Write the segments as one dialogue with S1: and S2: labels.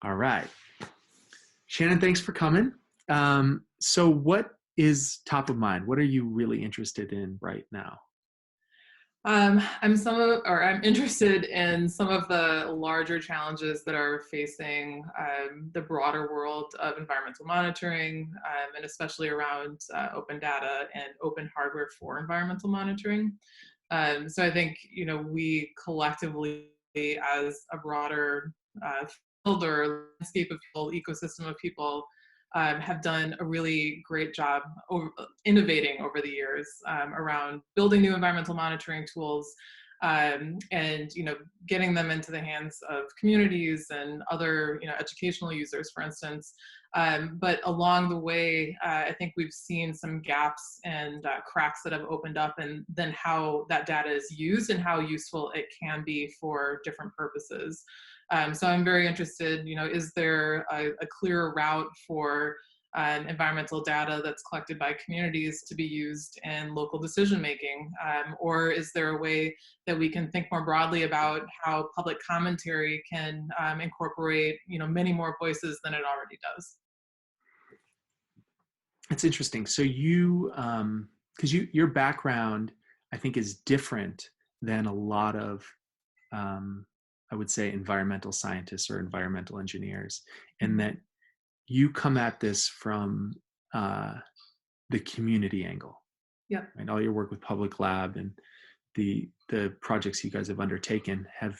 S1: All right. Shannon, thanks for coming. So what is top of mind? What are you really interested in right now?
S2: I'm interested in some of the larger challenges that are facing the broader world of environmental monitoring, and especially around open data and open hardware for environmental monitoring. So I think we collectively, as a broader field or landscape of people, ecosystem of people, have done a really great job innovating over the years around building new environmental monitoring tools, and getting them into the hands of communities and other educational users, for instance. But along the way, I think we've seen some gaps and cracks that have opened up, and then how that data is used and how useful it can be for different purposes. So I'm very interested, is there a clearer route for environmental data that's collected by communities to be used in local decision making? Or is there a way that we can think more broadly about how public commentary can incorporate many more voices than it already does?
S1: It's interesting. So because your background, I think, is different than a lot of, I would say, environmental scientists or environmental engineers, and that you come at this from the community angle.
S2: Yeah.
S1: Right? All your work with Public Lab and the projects you guys have undertaken have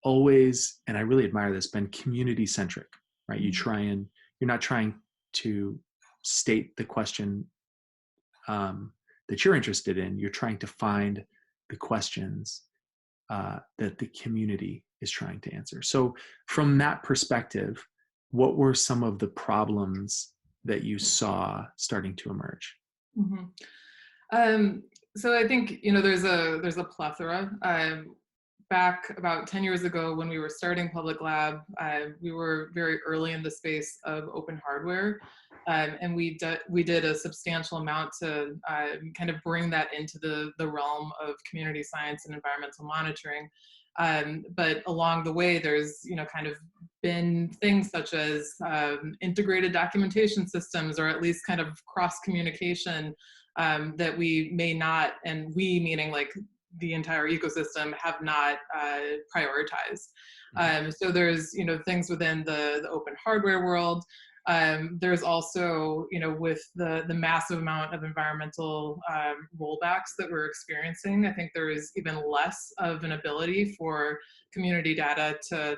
S1: always, and I really admire this, been community centric. Right? You're not trying to state the question that you're interested in. You're trying to find the questions that the community is trying to answer. So from that perspective, what were some of the problems that you saw starting to emerge?
S2: Mm-hmm. So I think there's a plethora. Back about 10 years ago, when we were starting Public Lab, we were very early in the space of open hardware, and we did a substantial amount to kind of bring that into the realm of community science and environmental monitoring. But along the way, there's kind of been things such as integrated documentation systems, or at least kind of cross communication, that we may not, and we meaning like the entire ecosystem, have not prioritized. So there's things within the open hardware world. There's also, with the massive amount of environmental rollbacks that we're experiencing, I think there is even less of an ability for community data to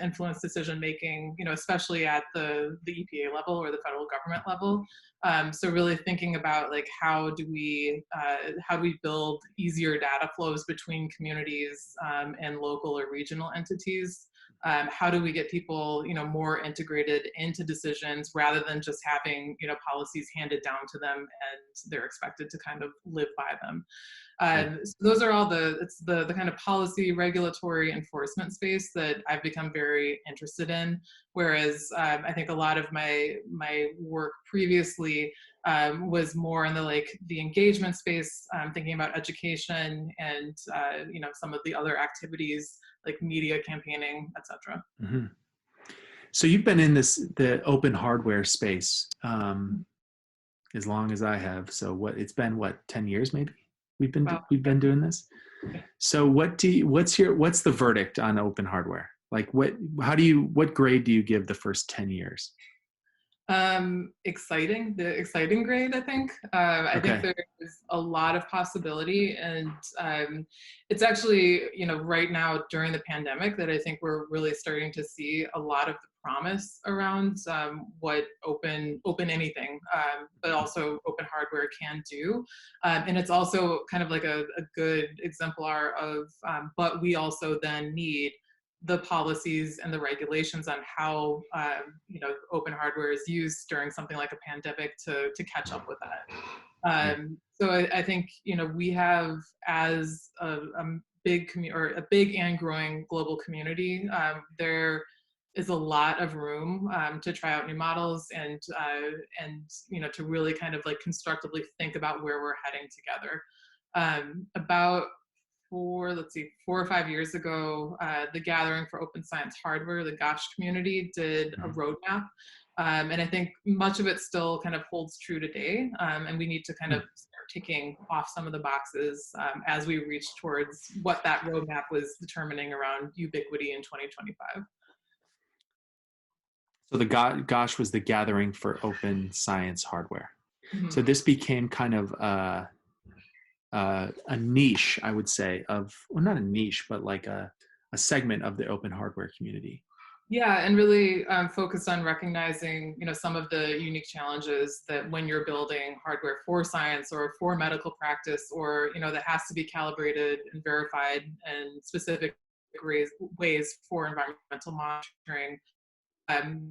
S2: influence decision making, especially at the EPA level or the federal government level. So really thinking about like how do we build easier data flows between communities and local or regional entities. How do we get people, more integrated into decisions rather than just having, policies handed down to them and they're expected to kind of live by them. So those are all it's the kind of policy, regulatory, enforcement space that I've become very interested in. Whereas I think a lot of my work previously was more in the engagement space, thinking about education and some of the other activities like media campaigning, etc.
S1: Mm-hmm. So you've been in the open hardware space as long as I have. So it's been 10 years maybe
S2: Wow.
S1: we've been doing this. So what's the verdict on open hardware? Like what grade do you give the first 10 years?
S2: Exciting, the exciting grade, I think. I think there's a lot of possibility, and it's actually, right now during the pandemic that I think we're really starting to see a lot of the promise around what open anything, but also open hardware can do. And it's also kind of like a good exemplar of, but we also then need the policies and the regulations on how open hardware is used during something like a pandemic to catch up with that. So I think we have, as a big or a big and growing global community, there is a lot of room to try out new models and to really kind of like constructively think about where we're heading together. About 4 or 5 years ago, the Gathering for Open Science Hardware, the GOSH community, did a
S1: Mhm.
S2: roadmap. And I think much of it still kind of holds true today. And we need to kind of
S1: Hmm.
S2: start ticking off some of the boxes as we reach towards what that roadmap was determining around ubiquity in 2025.
S1: So the GOSH was the Gathering for Open Science Hardware. So
S2: Mhm.
S1: this became kind of a niche, I would say, of, well, not a niche, but like a segment of the open hardware community.
S2: Yeah, and really focused on recognizing, some of the unique challenges that when you're building hardware for science or for medical practice, or that has to be calibrated and verified in specific ways for environmental monitoring,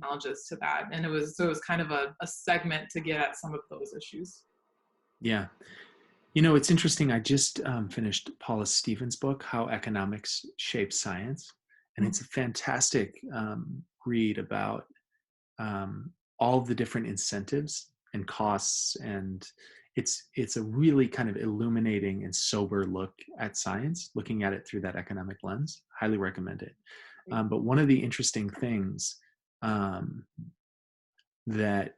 S2: challenges to that. And it was kind of a segment to get at some of those issues.
S1: Yeah. It's interesting. I just finished Paula Stevens' book, How Economics Shapes Science. And it's a fantastic read about all of the different incentives and costs. And it's a really kind of illuminating and sober look at science, looking at it through that economic lens. Highly recommend it. But one of the interesting things um, that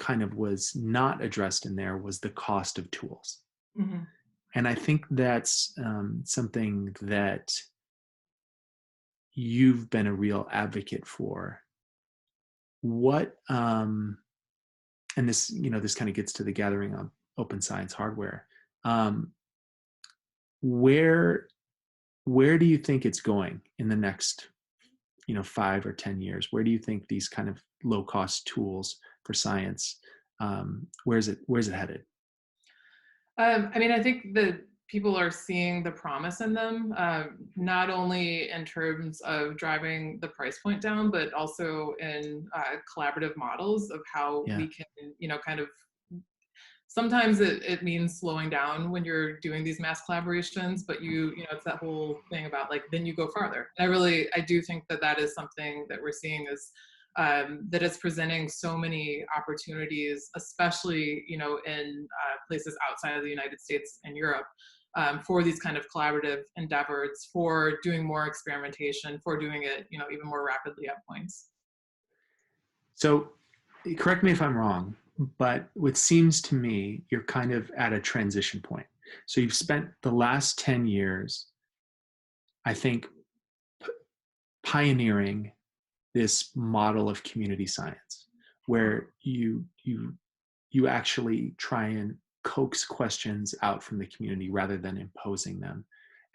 S1: kind of was not addressed in there was the cost of tools.
S2: Mm-hmm.
S1: And I think that's something that you've been a real advocate for. What, and this kind of gets to the Gathering on Open Science Hardware. Um, where where do you think it's going in the next 5 or 10 years? Where do you think these kind of low cost tools for science, where's it headed?
S2: I mean, I think that people are seeing the promise in them, not only in terms of driving the price point down, but also in collaborative models of how
S1: Yeah.
S2: we can, kind of. Sometimes it means slowing down when you're doing these mass collaborations, but it's that whole thing about like then you go farther. I do think that that is something that we're seeing is that it's presenting so many opportunities, especially in places outside of the United States and Europe, for these kind of collaborative endeavors, for doing more experimentation, for doing it even more rapidly at points.
S1: So correct me if I'm wrong, but what seems to me you're kind of at a transition point. So you've spent the last 10 years, I think, pioneering this model of community science where you actually try and coax questions out from the community rather than imposing them,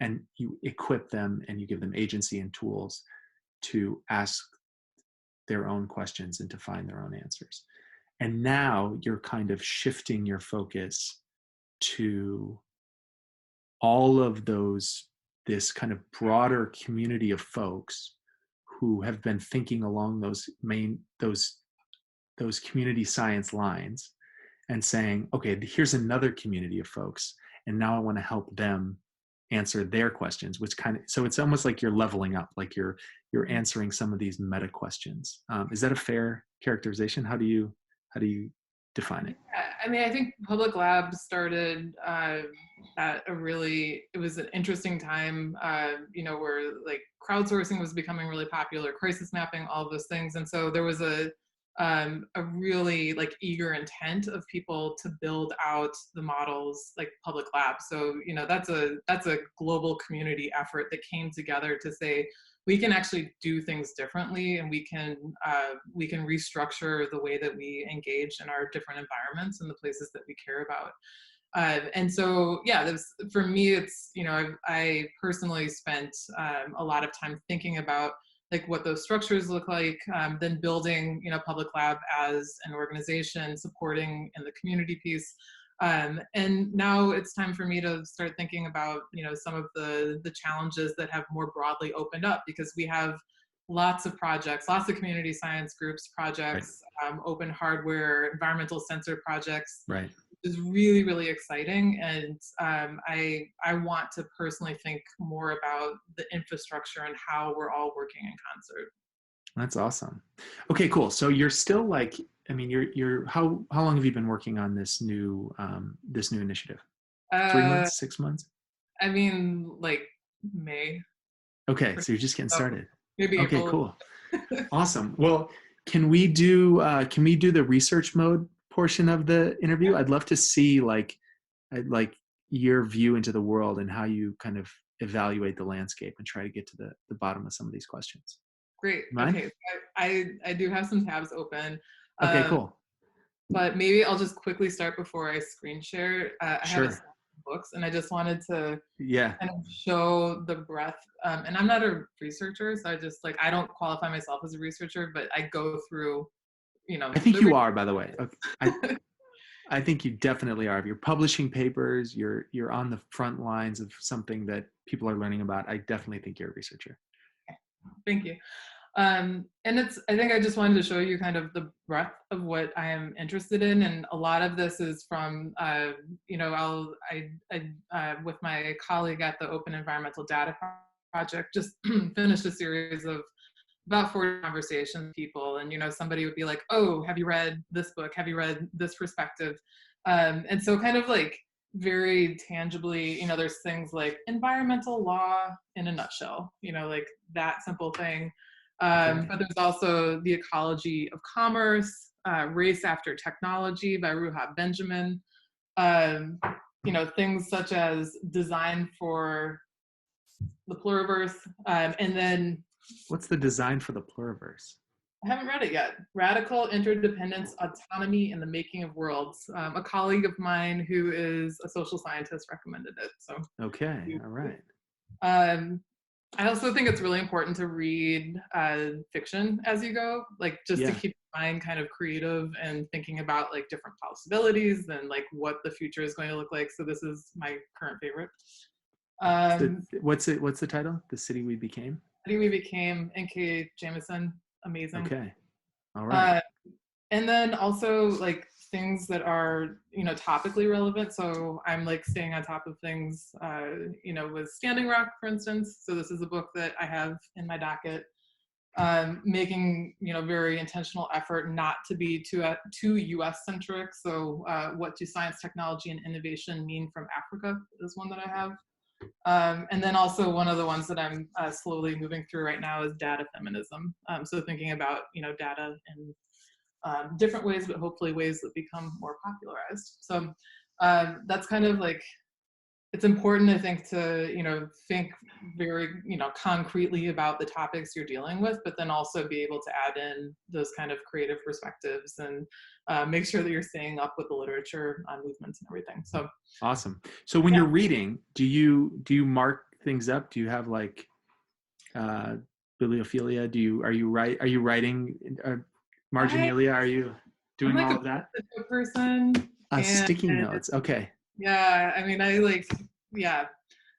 S1: and you equip them and you give them agency and tools to ask their own questions and to find their own answers. And now you're kind of shifting your focus to all of this kind of broader community of folks who have been thinking along those community science lines and saying, okay, here's another community of folks, and now I want to help them answer their questions, which kind of, so it's almost like you're leveling up, like you're answering some of these meta questions. Is that a fair characterization? How do you define it?
S2: I mean, I think public lab started at it was an interesting time, where like crowdsourcing was becoming really popular, crisis mapping, all of those things. And so there was a really like eager intent of people to build out the models like public lab. So, that's a global community effort that came together to say, we can actually do things differently, and we can restructure the way that we engage in our different environments and the places that we care about. And so, yeah, for me, it's I personally spent a lot of time thinking about like what those structures look like, then building public lab as an organization, supporting in the community piece. And now it's time for me to start thinking about some of the challenges that have more broadly opened up, because we have lots of projects, lots of community science groups
S1: Right.
S2: projects, open hardware, environmental sensor projects.
S1: Right.
S2: Is really, really exciting. And I want to personally think more about the infrastructure and how we're all working in concert.
S1: That's awesome. Okay, cool. So you're still like, I mean, you're how long have you been working on this new initiative? Three
S2: Uh,
S1: months, 6 months?
S2: I mean, like May.
S1: Okay, so you're just getting
S2: So
S1: started.
S2: maybe
S1: Okay,
S2: April.
S1: cool. Awesome. Well, can we do the research mode portion of the interview? I'd love to see like your view into the world and how you kind of evaluate the landscape and try to get to the bottom of some of these questions.
S2: Great.
S1: Mind?
S2: Okay. So I do have some tabs open.
S1: Okay,
S2: Um,
S1: cool.
S2: but maybe I'll just quickly start before I screen share. I have a
S1: Sure.
S2: stack of books, and I just wanted to
S1: Yeah.
S2: kind of show the breadth. And I'm not a researcher, so I just like I don't qualify myself as a researcher, but I go through,
S1: I think
S2: the
S1: you are, by the way. Okay. I think you definitely are. If you're publishing papers, you're on the front lines of something that people are learning about. I definitely think you're a researcher.
S2: Thank you. And I think I just wanted to show you kind of the breadth of what I am interested in. And a lot of this is from, with my colleague at the Open Environmental Data Project, just finished a series of about 40 conversations with people. And, somebody would be like, oh, have you read this book? Have you read this perspective? And so kind of like very tangibly, there's things like environmental law in a nutshell, like that simple thing.
S1: Okay.
S2: But there's also The Ecology of Commerce, Race After Technology by Ruha Benjamin. Um, things such as Design for the Pluriverse. And then
S1: What's the design for the pluriverse?
S2: I haven't read it yet. Radical Interdependence, Autonomy, and the Making of Worlds. A colleague of mine who is a social scientist recommended it. So,
S1: Okay. All right.
S2: um, I also think it's really important to read fiction as you go, like just to
S1: Yeah.
S2: keep your mind kind of creative and thinking about like different possibilities and like what the future is going to look like. So this is my current favorite.
S1: What's the title? The City We Became?
S2: I think we became N.K. Jemisin, amazing.
S1: Okay. All right.
S2: Uh, and then also like things that are topically relevant, so I'm like staying on top of things with Standing Rock, for instance. So this is a book that I have in my docket, making very intentional effort not to be too US centric. So what do science, technology, and innovation mean from Africa is one that I have. And then also one of the ones that I'm slowly moving through right now is data feminism. So thinking about data in different ways, but hopefully ways that become more popularized. So that's kind of like, it's important, I think, to think very concretely about the topics you're dealing with, but then also be able to add in those kind of creative perspectives and make sure that you're staying up with the literature on movements and everything. So
S1: awesome. So when
S2: yeah.
S1: you're reading, do you mark things up? Do you have like bibliophilia? Are you writing marginalia? Are you
S2: I'm
S1: doing
S2: like
S1: all
S2: a
S1: of that?
S2: person, and
S1: Sticky notes. Okay.
S2: yeah, I mean, yeah.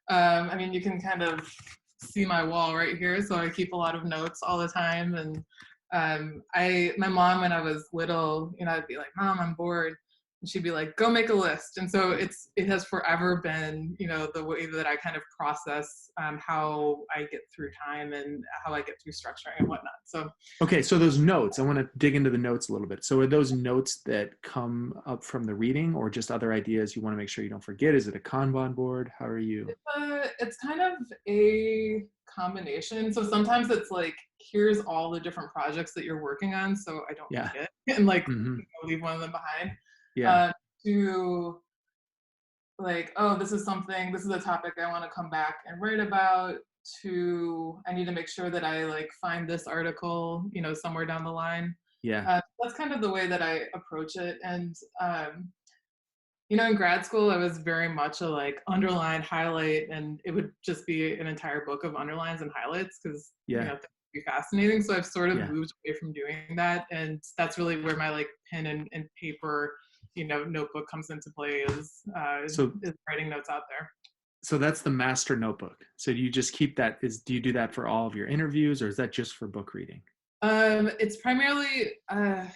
S2: I mean, you can kind of see my wall right here, so I keep a lot of notes all the time. And my mom, when I was little, I'd be like, Mom, I'm bored. And she'd be like, go make a list. And so it has forever been, the way that I kind of process how I get through time and how I get through structuring and whatnot. So
S1: Okay, so those notes, I want to dig into the notes a little bit. So are those notes that come up from the reading or just other ideas you want to make sure you don't forget? Is it a Kanban board? How are you?
S2: it's kind of a combination. So sometimes it's like, here's all the different projects that you're working on, so I don't
S1: Yeah.
S2: forget and like
S1: Mm-hmm.
S2: leave one of them behind.
S1: Yeah.
S2: To like, oh, this is a topic I want to come back and write about. To I need to make sure that I like find this article, somewhere down the line.
S1: Yeah.
S2: That's kind of the way that I approach it. And in grad school, I was very much a like underline, highlight, and it would just be an entire book of underlines and highlights because
S1: Yeah.
S2: things would be fascinating. So I've sort of
S1: Yeah.
S2: moved away from doing that, and that's really where my like pen and paper, notebook comes into play.
S1: So
S2: Is writing notes out there.
S1: so that's the master notebook. So do you just keep that? Do you do that for all of your interviews, or is that just for book reading?
S2: It's primarily, I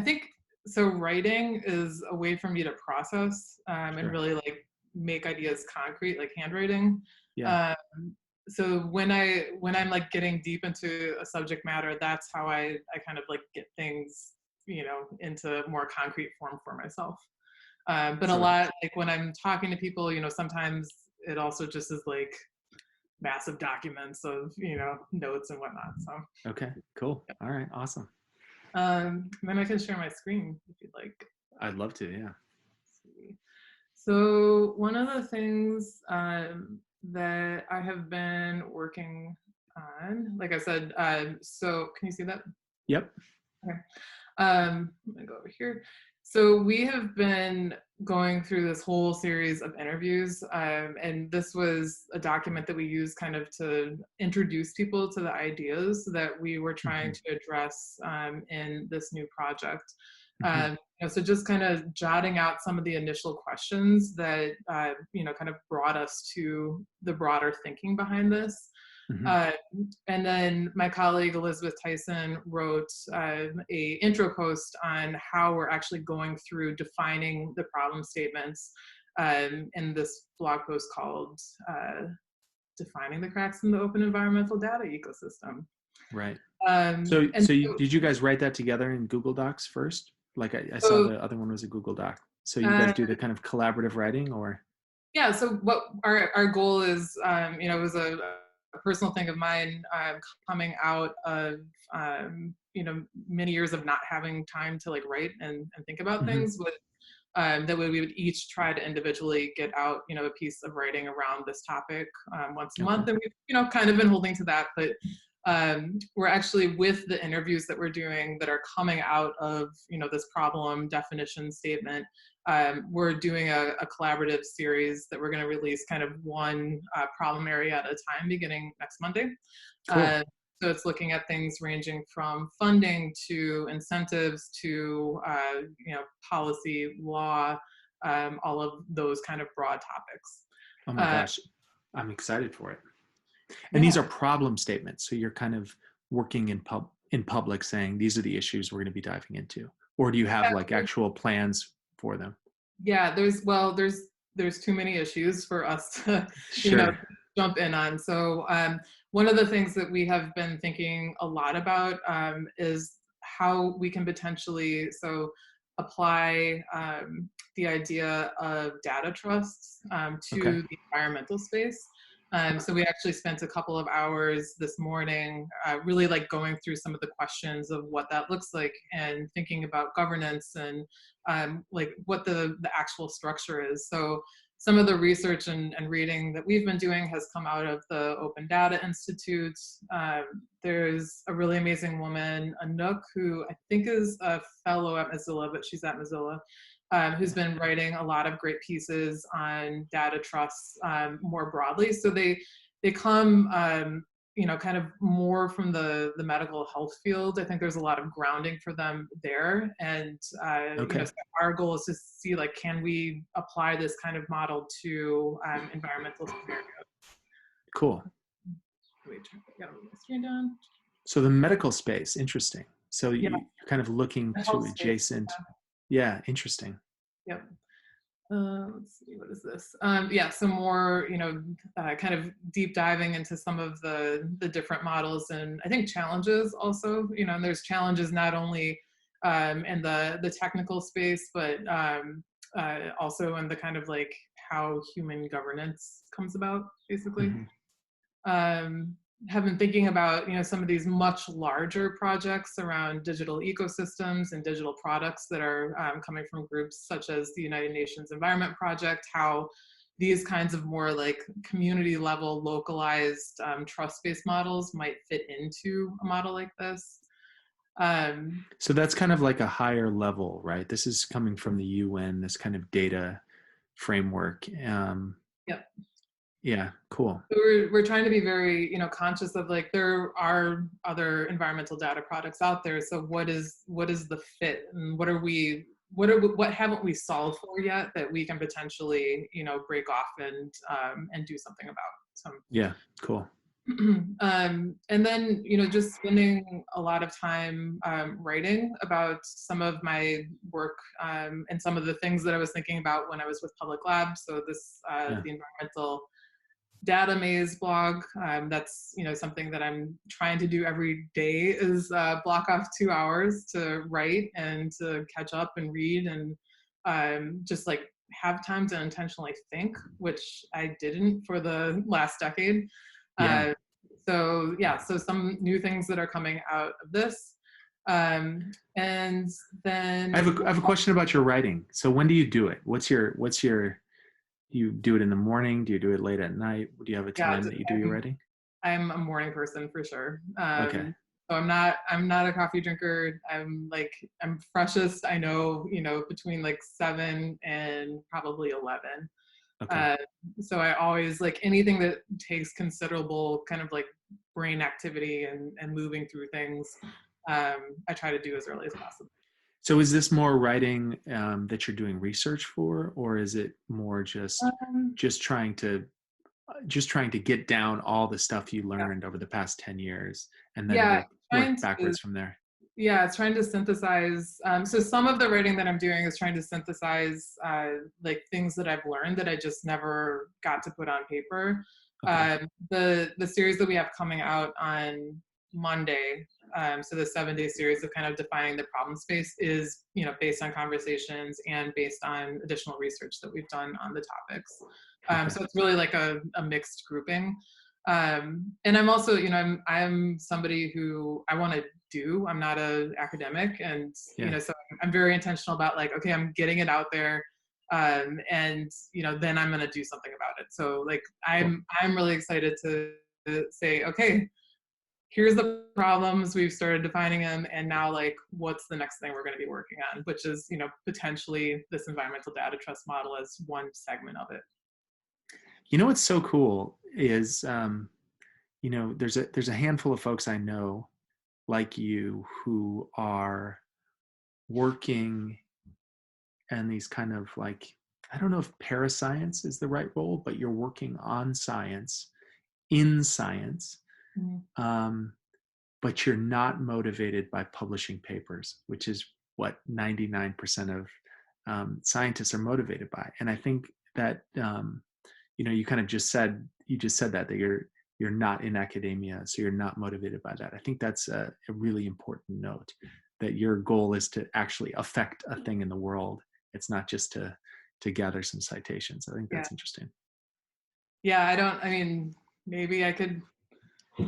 S2: think, so writing is a way for me to process and
S1: Sure.
S2: really like make ideas concrete, like handwriting.
S1: Yeah.
S2: So when I'm like getting deep into a subject matter, that's how I kind of like get things, into more concrete form for myself. But a
S1: So
S2: lot, like when I'm talking to people, sometimes it also just is like massive documents of, notes and whatnot. So,
S1: Okay, cool. All right, awesome.
S2: then I can share my screen if you'd like.
S1: I'd love to, yeah.
S2: See. So one of the things that I have been working on, like I said, so can you see that?
S1: Yep.
S2: Okay. I'm gonna go over here. So we have been going through this whole series of interviews, and this was a document that we used kind of to introduce people to the ideas that we were trying to address in this new project. So just kind of jotting out some of the initial questions that kind of brought us to the broader thinking behind this. Uh, and then my colleague Elizabeth Tyson wrote a intro post on how we're actually going through defining the problem statements in this blog post called Defining the Cracks in the Open Environmental Data Ecosystem.
S1: Right. Did you guys write that together in Google Docs first? Like I saw the other one was a Google Doc. So you guys do the kind of collaborative writing, or?
S2: Yeah, so what our goal is, it was a personal thing of mine coming out of many years of not having time to like write and think about things, but that way we would each try to individually get out a piece of writing around this topic once a month, and we've kind of been holding to that. But we're actually, with the interviews that we're doing that are coming out of this problem definition statement, we're doing a collaborative series that we're going to release kind of one problem area at a time beginning next Monday.
S1: Cool.
S2: So it's looking at things ranging from funding to incentives to policy, law, all of those kind of broad topics.
S1: Oh my gosh, I'm excited for it. And these are problem statements. So you're kind of working in public saying, these are the issues we're going to be diving into. Or do you have like actual plans for them?
S2: Yeah, there's too many issues for us to, jump in on. So one of the things that we have been thinking a lot about is how we can potentially apply the idea of data trusts to the environmental space. So we actually spent a couple of hours this morning really like going through some of the questions of what that looks like and thinking about governance and like what the actual structure is. So some of the research and reading that we've been doing has come out of the Open Data Institute. There's a really amazing woman, Anouk, who I think is a fellow at Mozilla, but she's at Mozilla, who's been writing a lot of great pieces on data trusts more broadly. So they come, kind of more from the medical health field. I think there's a lot of grounding for them there. And so our goal is to see, like, can we apply this kind of model to environmental scenarios?
S1: Cool.
S2: Wait, I gotta move my screen down.
S1: So the medical space, interesting. So you're kind of looking to adjacent.
S2: Space,
S1: yeah, interesting.
S2: Yep. Let's see, what is this? So more, kind of deep diving into some of the different models, and I think challenges also, and there's challenges not only in the technical space, but also in the kind of like how human governance comes about, basically. Have been thinking about some of these much larger projects around digital ecosystems and digital products that are coming from groups such as the United Nations Environment Project, how these kinds of more like community level localized trust-based models might fit into a model like this.
S1: So that's kind of like a higher level, right? This is coming from the UN, this kind of data framework.
S2: Yep.
S1: Yeah, cool.
S2: So we're trying to be very, conscious of, like, there are other environmental data products out there. So what is the fit, and what haven't we solved for yet that we can potentially, break off and do something about? So
S1: yeah, cool.
S2: And then, just spending a lot of time writing about some of my work and some of the things that I was thinking about when I was with Public Lab. So this the environmental data maze blog, that's something that I'm trying to do every day, is block off 2 hours to write and to catch up and read and just like have time to intentionally think, which I didn't for the last decade.
S1: Yeah.
S2: Uh, so yeah, so some new things that are coming out of this. And then
S1: I have a question about your writing. So when do you do it? Do you do it in the morning? Do you do it late at night? Do you have a
S2: yeah,
S1: time that you do your writing?
S2: I'm a morning person for sure.
S1: Okay.
S2: So I'm not a coffee drinker. I'm freshest, I know, between like 7 and probably 11.
S1: Okay.
S2: Uh, so I always like anything that takes considerable kind of like brain activity and moving through things. I try to do as early as possible.
S1: So is this more writing that you're doing research for, or is it more
S2: Um,
S1: just trying to get down all the stuff you
S2: yeah,
S1: learned over the past 10 years and then
S2: yeah,
S1: work
S2: trying to
S1: backwards from there?
S2: yeah, it's trying to synthesize. So some of the writing that I'm doing is trying to synthesize like things that I've learned that I just never got to put on paper.
S1: Okay.
S2: The series that we have coming out on Monday, so the 7-day series of kind of defining the problem space is based on conversations and based on additional research that we've done on the topics.
S1: Okay.
S2: So it's really like a mixed grouping. And I'm also, I'm somebody who I want to do. I'm not an academic, and
S1: Yeah.
S2: so I'm very intentional about like, okay, I'm getting it out there, and then I'm going to do something about it. So like,
S1: Well,
S2: I'm really excited to say, okay, here's the problems, we've started defining them, and now like, what's the next thing we're going to be working on, which is potentially this environmental data trust model as one segment of it.
S1: what's so cool is, there's a handful of folks I know like you who are working and these kind of like, I don't know if parascience is the right role, but you're working on science, in science,
S2: Mhm.
S1: um, but you're not motivated by publishing papers, which is what 99% of scientists are motivated by. And I think that you kind of you just said that you're not in academia, so you're not motivated by that. I think that's a really important note, that your goal is to actually affect a thing in the world. It's not just to gather some citations. I think
S2: Yeah,
S1: that's interesting.
S2: yeah. I mean, maybe I could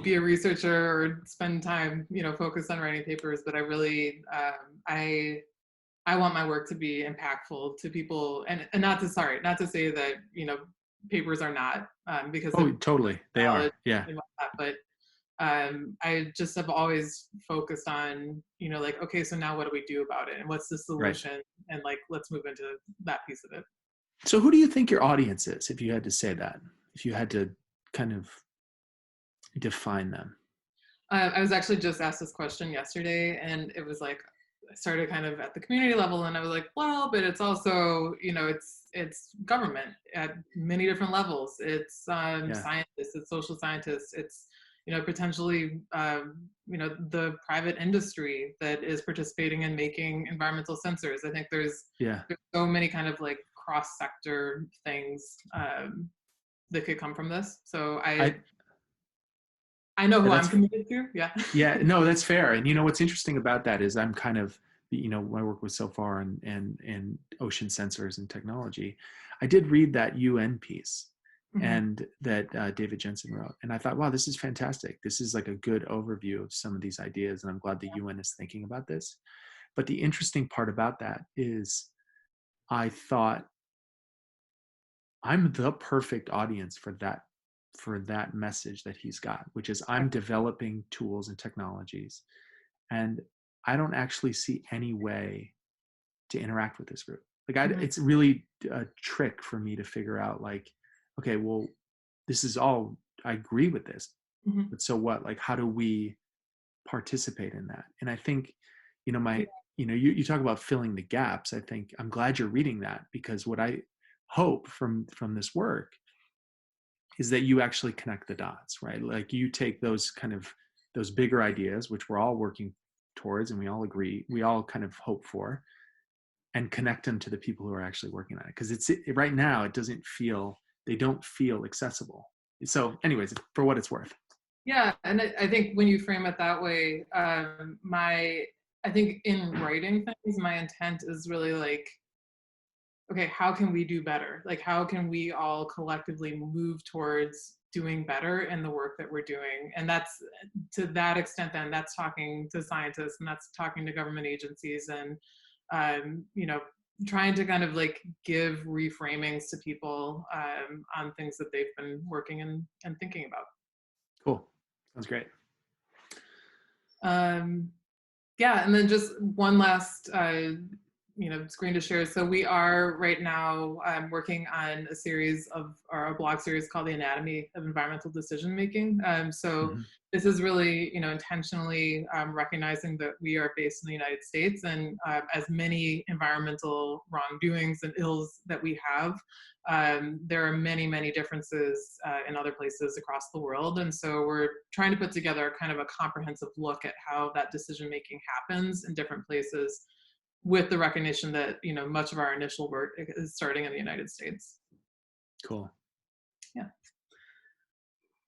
S2: be a researcher or spend time, focused on writing papers, but I really, I want my work to be impactful to people, and not to say that papers are not, because
S1: Oh,
S2: of
S1: totally, they
S2: knowledge
S1: are. Yeah.
S2: and whatnot, but I just have always focused on, like, okay, so now what do we do about it, and what's the
S1: Right.
S2: solution, and like, let's move into that piece of it.
S1: So who do you think your audience is, if you had to say that, if you had to kind of define them?
S2: I was actually just asked this question yesterday, and it was like, I started kind of at the community level, and I was like, well, but it's also, it's government at many different levels. It's
S1: Yeah.
S2: scientists, it's social scientists, it's potentially the private industry that is participating in making environmental sensors. I think
S1: Yeah.
S2: there's so many kind of like cross sector things that could come from this. So
S1: I
S2: I know who I'm
S1: that's
S2: committed to. Yeah.
S1: Yeah, no, that's fair. And what's interesting about that is I'm kind of, I work with SOFAR and ocean sensors and technology. I did read that UN piece
S2: Mhm.
S1: and that David Jensen wrote, and I thought, wow, this is fantastic. This is like a good overview of some of these ideas, and I'm glad the UN is thinking about this. But the interesting part about that is, I thought I'm the perfect audience for that message that he's got, which is I'm developing tools and technologies, and I don't actually see any way to interact with this group. Like,
S2: Mhm.
S1: it's really a trick for me to figure out, like, okay, well, this is all, I agree with this,
S2: Mhm.
S1: but so what? Like, how do we participate in that? And I think,
S2: Yeah.
S1: you talk about filling the gaps. I think I'm glad you're reading that, because what I hope from this work is that you actually connect the dots, right? Like, you take those bigger ideas, which we're all working towards and we all agree, we all kind of hope for, and connect them to the people who are actually working on it. Because right now they don't feel accessible. So anyways, for what it's worth.
S2: Yeah, and I think when you frame it that way, I think in writing things, my intent is really like okay, how can we do better? Like, how can we all collectively move towards doing better in the work that we're doing? And that's, to that extent, then that's talking to scientists, and that's talking to government agencies, and you know, trying to kind of like give reframings to people on things that they've been working and thinking about.
S1: Cool. Sounds great.
S2: Um, yeah, and then just one last screen to share. So we are right now working on a series of, or a blog series called The Anatomy of Environmental Decision Making. So
S1: Mm-hmm.
S2: this is really, intentionally recognizing that we are based in the United States, and as many environmental wrongdoings and ills that we have, there are many, many differences in other places across the world. And so we're trying to put together kind of a comprehensive look at how that decision making happens in different places, with the recognition that, much of our initial work is starting in the United States.
S1: Cool.
S2: Yeah.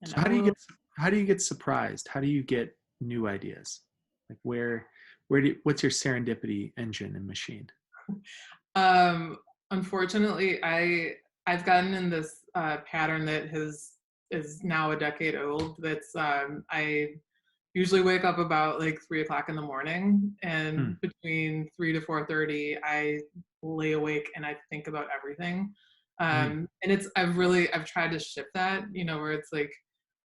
S2: And
S1: So
S2: I will.
S1: how do you get surprised? How do you get new ideas? Like what's your serendipity engine and machine?
S2: Um, Unfortunately, I've gotten in this pattern that is now a decade old. That's I usually wake up about like 3 o'clock in the morning,
S1: Hmm.
S2: and between 3 to 4:30, I lay awake and I think about everything.
S1: Hmm.
S2: And I've tried to shift that, where it's like,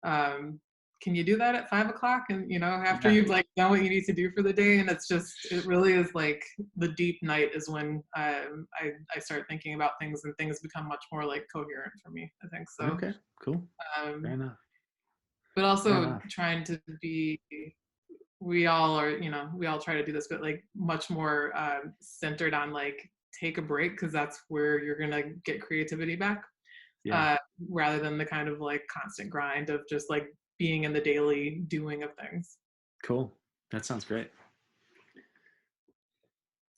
S2: um, can you do that at 5 o'clock? And after
S1: Yeah.
S2: you've like done what you need to do for the day, and it really is like the deep night is when I start thinking about things, and things become much more like coherent for me, I think so.
S1: Okay. Cool. Fair
S2: Um,
S1: enough.
S2: but
S1: Fair
S2: also
S1: enough.
S2: trying to be, we all try to do this, but like much more centered on like take a break, because that's where you're gonna get creativity back,
S1: Yeah.
S2: uh, rather than the kind of like constant grind of just like being in the daily doing of things.
S1: Cool. That sounds great.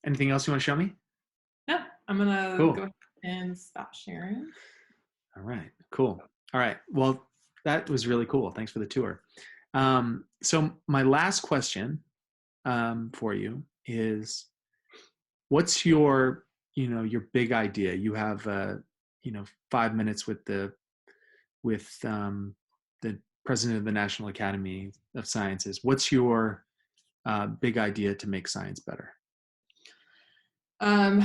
S1: Anything else you want to show me?
S2: Yeah, I'm gonna go
S1: Cool.
S2: ahead and stop sharing.
S1: All right. Cool. All right. Well, that was really cool. Thanks for the tour. So my last question for you is, what's your big idea? You have 5 minutes with the president of the National Academy of Sciences. What's your big idea to make science better?
S2: Um,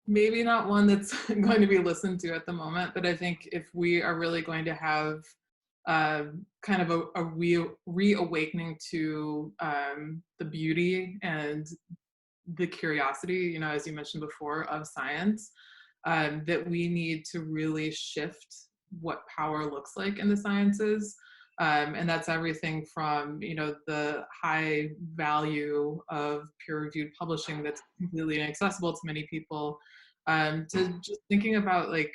S2: Maybe not one that's going to be listened to at the moment, but I think if we are really going to have kind of a reawakening to the beauty and the curiosity, as you mentioned before, of science, that we need to really shift what power looks like in the sciences. And that's everything from, the high value of peer-reviewed publishing that's completely inaccessible to many people, to just thinking about like,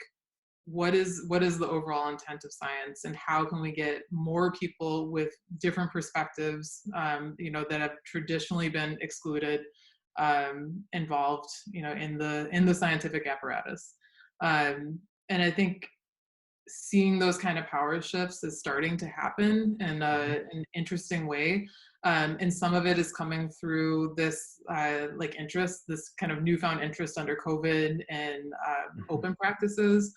S2: what is the overall intent of science, and how can we get more people with different perspectives, that have traditionally been excluded, involved, in the scientific apparatus. And I think seeing those kind of power shifts is starting to happen in
S1: Mm-hmm.
S2: an interesting way. And some of it is coming through this like interest, this kind of newfound interest under COVID and
S1: Mm-hmm.
S2: open practices.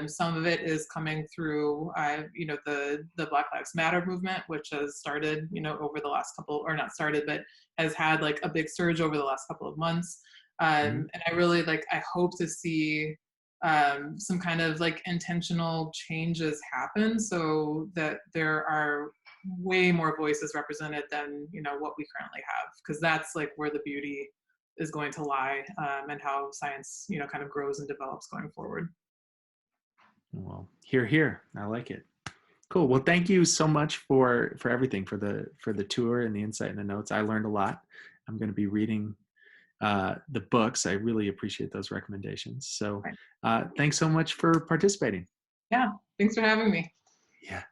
S2: Some of it is coming through, the Black Lives Matter movement, which has started, over the last couple, or not started, but has had like a big surge over the last couple of months.
S1: Mm-hmm.
S2: And I hope to see some kind of like intentional changes happen, so that there are way more voices represented than what we currently have, because that's like where the beauty is going to lie, and how science kind of grows and develops going forward.
S1: Well, here. I like it. Cool. Well, thank you so much for everything, for the tour and the insight and the notes. I learned a lot. I'm going to be reading the books. I really appreciate those recommendations. So
S2: Right.
S1: thanks so much for participating.
S2: Yeah, thanks for having me.
S1: Yeah.